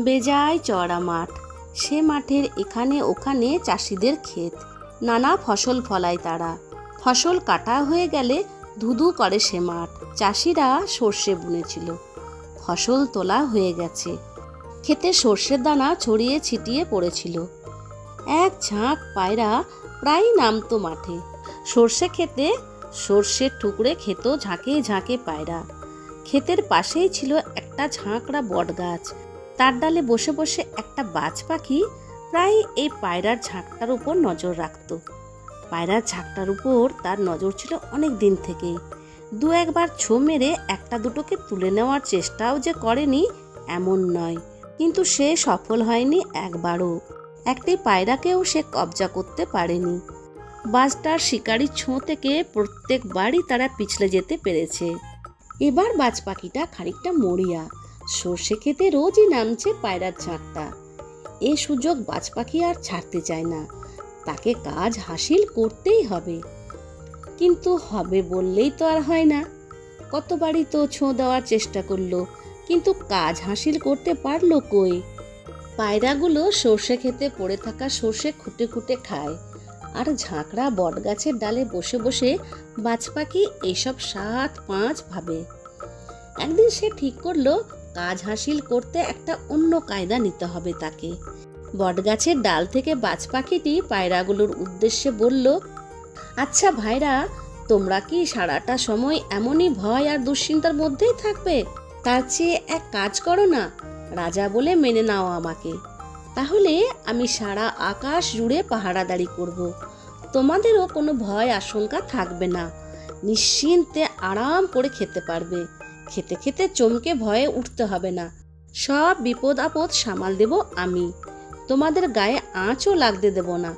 বেজায় চড়া মাঠ, সে মাঠের এখানে ওখানে চাষিদের ক্ষেত, নানা ফসল ফলায় তারা। ফসল কাটা হয়ে গেলে ধুধু করে সে মাঠ। চাষিরা সর্ষে বুনেছিল, ফসল তোলা হয়ে গেছে, ক্ষেতে সর্ষের দানা ছড়িয়ে ছিটিয়ে পড়েছিল। এক ঝাঁক পায়রা প্রায় নামতো মাঠে। সর্ষে খেতে সর্ষের টুকরে খেত ঝাঁকে ঝাঁকে পায়রা। ক্ষেতের পাশেই ছিল একটা ঝাঁকড়া বট গাছ, তার ডালে বসে বসে একটা বাজ পাখি প্রায় এই পায়রার ঝাঁকটার উপর নজর রাখত। পায়রার ঝাঁকটার উপর তার নজর ছিল অনেক দিন থেকেই। দু একবার ছো মেরে একটা দুটোকে তুলে নেওয়ার চেষ্টাও যে করেনি এমন নয়, কিন্তু সে সফল হয়নি একবারও। একটি পায়রাকেও সে কবজা করতে পারেনি। বাজটার শিকারি ছোঁ থেকে প্রত্যেকবারই তারা পিছলে যেতে পেরেছে। এবার বাজ পাখিটা খানিকটা মরিয়া, সর্ষে খেতে রোজই নামছে পায়রার ঝাঁকটা। এ সুযোগ বাজ পাখি আর ছাড়তে চায় না, তাকে কাজ হাসিল করতেই হবে। কিন্তু হবে বললেই তো আর হয় না। কতবারই তো ছোঁ দেওয়ার চেষ্টা করলো, কিন্তু কাজ হাসিল করতে পারলো কই। পায়রাগুলো সর্ষে খেতে পড়ে থাকা সর্ষে খুঁটে খুঁটে খায়, আর ঝাঁকড়া বট গাছের ডালে বসে বসে বাজ পাখি এইসব 7-5 ভাবে। একদিন সে ঠিক করলো কাজ হাসিল করতে একটা অন্য কায়দা নিতে হবে তাকে। বটগাছের ডাল থেকে বাজ পাখিটি পায়রাগুলোর উদ্দেশ্যে বলল, আচ্ছা ভাইরা, তোমরা কি সারাটা সময় এমনই ভয় আর দুশ্চিন্তার মধ্যেই থাকবে? তার চেয়ে এক কাজ করো না, রাজা বলে মেনে নাও আমাকে। তাহলে আমি সারা আকাশ জুড়ে পাহারাদারি করব। তোমাদেরও কোনো ভয় আশঙ্কা থাকবে না, নিশ্চিন্তে আরাম করে খেতে পারবে। খেতে খেতে চমকে ভয়ে উঠতে হবে না। সব বিপদ আপদ সামাল দেব আমি, তোমাদের গায়ে আঁচও লাগতে দেব না।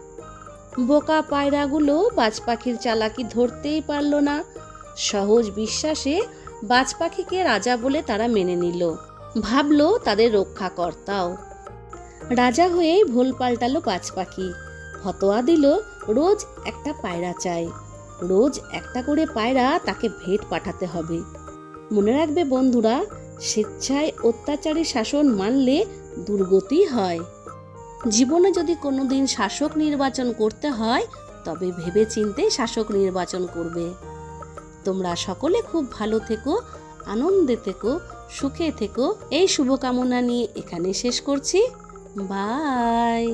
বোকা পায়রাগুলো বাজ পাখির চালাকি ধরতেই পারল না। সহজ বিশ্বাসে বাজ পাখিকে রাজা বলে তারা মেনে নিল, ভাবলো তাদের রক্ষাকর্তাও। রাজা হয়েই ভুল পাল্টালো বাজ পাখি। ফতোয়া দিল রোজ একটা পায়রা চাই, রোজ একটা করে পায়রা তাকে ভেট পাঠাতে হবে। মনে রাখবে বন্ধুরা, স্বেচ্ছায় অত্যাচারী শাসন মানলে দুর্গতি হয়। জীবনে যদি কোনোদিন শাসক নির্বাচন করতে হয়, তবে ভেবেচিন্তে শাসক নির্বাচন করবে। তোমরা সকলে খুব ভালো থেকো, আনন্দে থেকো, সুখে থেকো, এই শুভকামনা নিয়ে এখানে শেষ করছি। বাই।